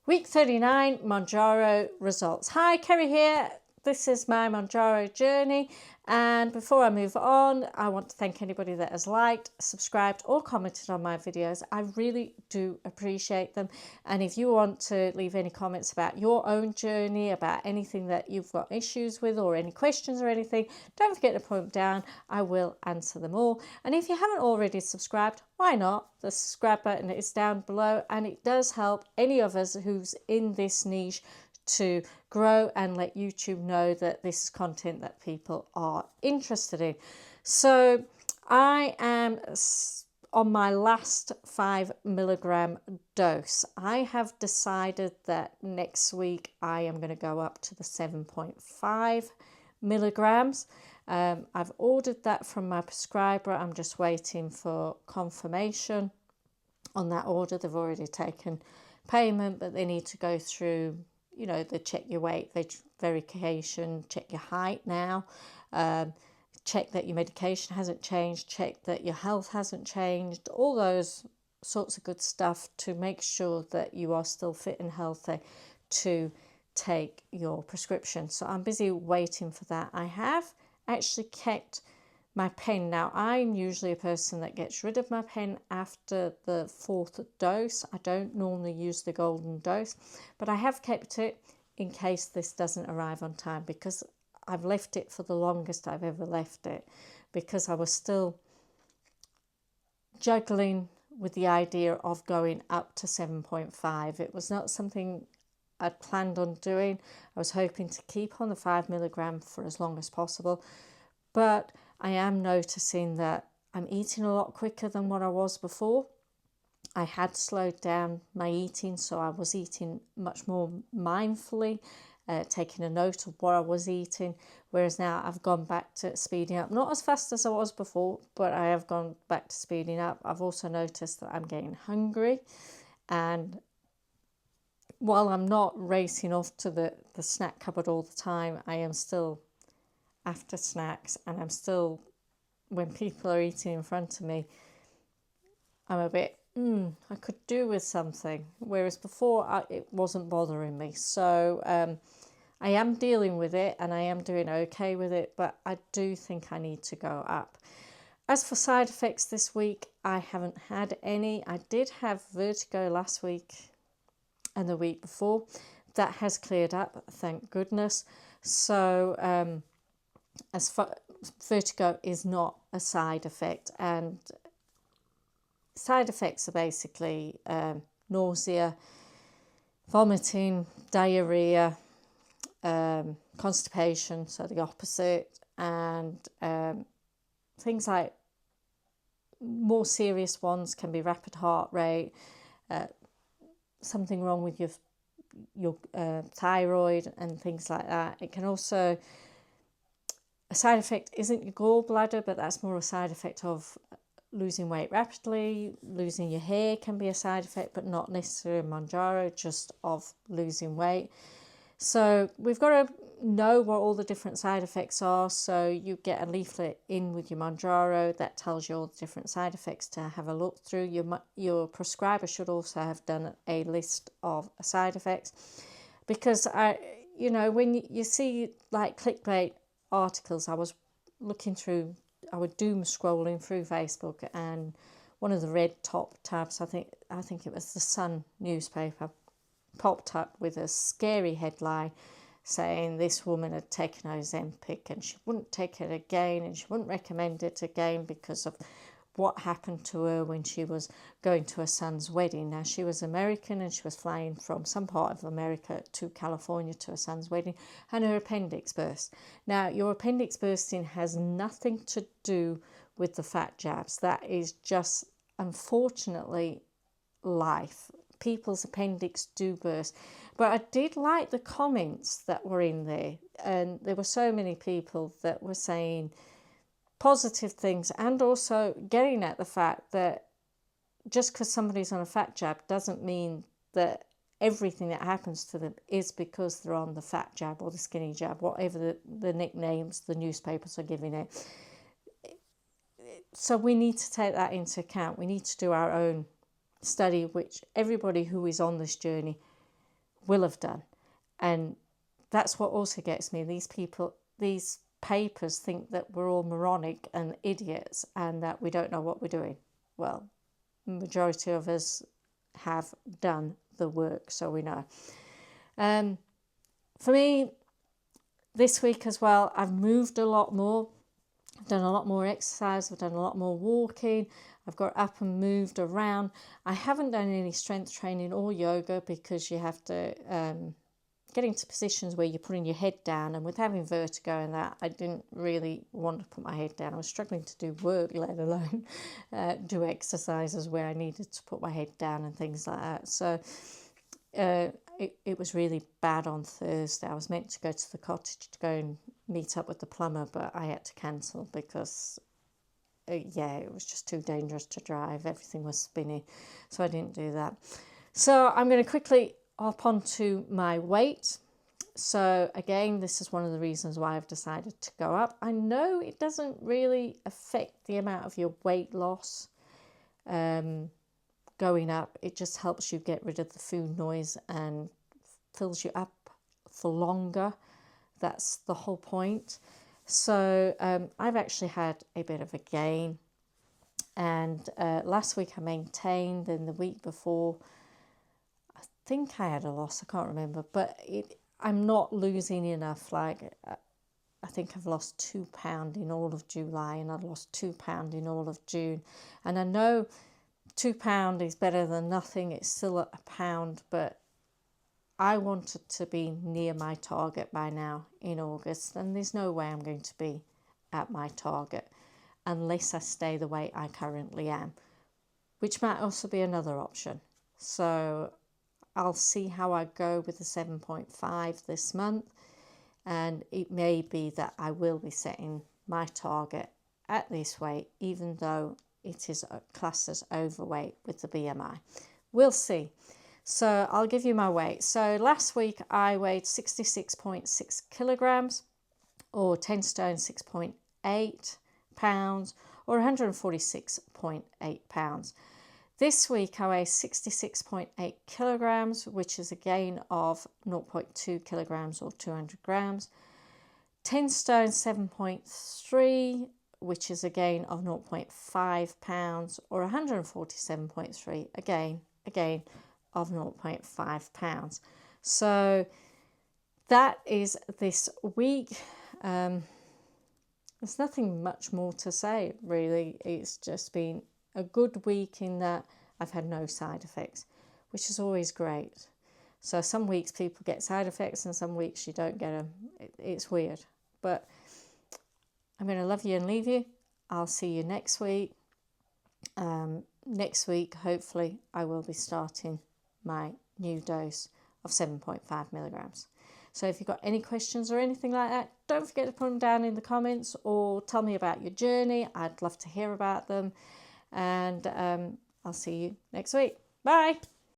Week 39, Mounjaro results. Hi, Kerry here. This is my Mounjaro journey. And before I move on, I want to thank anybody that has liked, subscribed or commented on my videos. I really do appreciate them. And if you want to leave any comments about your own journey, about anything that you've got issues with or any questions or anything, don't forget to put them down. I will answer them all. And if you haven't already subscribed, why not? The subscribe button is down below and it does help any of us who's in this niche to grow and let YouTube know that this is content that people are interested in. So I am on my last 5 milligram dose. I have decided that next week I am going to go up to the 7.5 milligrams. I've ordered that from my prescriber. I'm just waiting for confirmation on that order. They've already taken payment, but they need to go through, you know, the check your weight verification, check your height now, check that your medication hasn't changed, check that your health hasn't changed, all those sorts of good stuff to make sure that you are still fit and healthy to take your prescription. So I'm busy waiting for that. I have actually kept my pen. Now, I'm usually a person that gets rid of my pen after the 4th dose. I don't normally use the golden dose, but I have kept it in case this doesn't arrive on time, because I've left it for the longest I've ever left it, because I was still juggling with the idea of going up to 7.5. It was not something I'd planned on doing. I was hoping to keep on the 5 milligram for as long as possible, but I am noticing that I'm eating a lot quicker than what I was before. I had slowed down my eating, so I was eating much more mindfully, taking a note of what I was eating, whereas now I've gone back to speeding up. Not as fast as I was before, but I have gone back to speeding up. I've also noticed that I'm getting hungry, and while I'm not racing off to the snack cupboard all the time, I am still after snacks, and I'm still, when people are eating in front of me, I'm a bit, I could do with something, whereas before it wasn't bothering me. So I am dealing with it and I am doing okay with it, but I do think I need to go up. As for side effects this week, I haven't had any. I did have vertigo last week and the week before. That has cleared up, thank goodness. So as far vertigo is not a side effect, and side effects are basically nausea, vomiting, diarrhea, constipation, so the opposite, and things like more serious ones can be rapid heart rate, something wrong with your thyroid and things like that. It can also, a side effect isn't your gallbladder, but that's more a side effect of losing weight rapidly. Losing your hair can be a side effect, but not necessarily Mounjaro, just of losing weight. So we've got to know what all the different side effects are. So you get a leaflet in with your Mounjaro that tells you all the different side effects to have a look through. Your prescriber should also have done a list of side effects, because when you see like clickbait articles, I was doom scrolling through Facebook, and one of the red top tabs, I think it was the Sun newspaper, popped up with a scary headline saying this woman had taken Ozempic and she wouldn't take it again, and she wouldn't recommend it again because of what happened to her when she was going to her son's wedding. Now, she was American and she was flying from some part of America to California to her son's wedding, and her appendix burst. Now, your appendix bursting has nothing to do with the fat jabs. That is just, unfortunately, life. People's appendix do burst. But I did like the comments that were in there, and there were so many people that were saying positive things, and also getting at the fact that just because somebody's on a fat jab doesn't mean that everything that happens to them is because they're on the fat jab or the skinny jab, whatever the nicknames the newspapers are giving it. So we need to take that into account. We need to do our own study, which everybody who is on this journey will have done. And that's what also gets me. These people, these papers think that we're all moronic and idiots and that we don't know what we're doing. Well, the majority of us have done the work, so we know. For me, this week as well, I've moved a lot more. I've done a lot more exercise. I've done a lot more walking. I've got up and moved around. I haven't done any strength training or yoga because you have to get into positions where you're putting your head down. And with having vertigo and that, I didn't really want to put my head down. I was struggling to do work, let alone do exercises where I needed to put my head down and things like that. So it was really bad on Thursday. I was meant to go to the cottage to go and meet up with the plumber, but I had to cancel because, it was just too dangerous to drive. Everything was spinning, so I didn't do that. So I'm going to quickly hop onto my weight. So again, this is one of the reasons why I've decided to go up. I know it doesn't really affect the amount of your weight loss. Going up, it just helps you get rid of the food noise and fills you up for longer. That's the whole point. So I've actually had a bit of a gain, and last week I maintained, and the week before I think I had a loss. I can't remember, but I'm not losing enough. Like I think I've lost £2 in all of July, and I've lost £2 in all of June, and I know £2 is better than nothing. It's still a pound, but I wanted to be near my target by now in August, and there's no way I'm going to be at my target unless I stay the way I currently am, which might also be another option. So I'll see how I go with the 7.5 this month, and it may be that I will be setting my target at this weight, even though it is classed as overweight with the BMI. We'll see. So I'll give you my weight. So last week I weighed 66.6 kilograms, or 10 stone 6.8 pounds, or 146.8 pounds. This week I weigh 66.8 kilograms, which is a gain of 0.2 kilograms or 200 grams. 10 stone 7.3, which is a gain of 0.5 pounds, or 147.3, again of 0.5 pounds. So that is this week. There's nothing much more to say, really. It's just been a good week in that I've had no side effects, which is always great. So some weeks people get side effects and some weeks you don't get them. It's weird, but I'm going to love you and leave you. I'll see you next week. Next week, hopefully, I will be starting my new dose of 7.5 milligrams. So if you've got any questions or anything like that, don't forget to put them down in the comments or tell me about your journey. I'd love to hear about them. And I'll see you next week. Bye.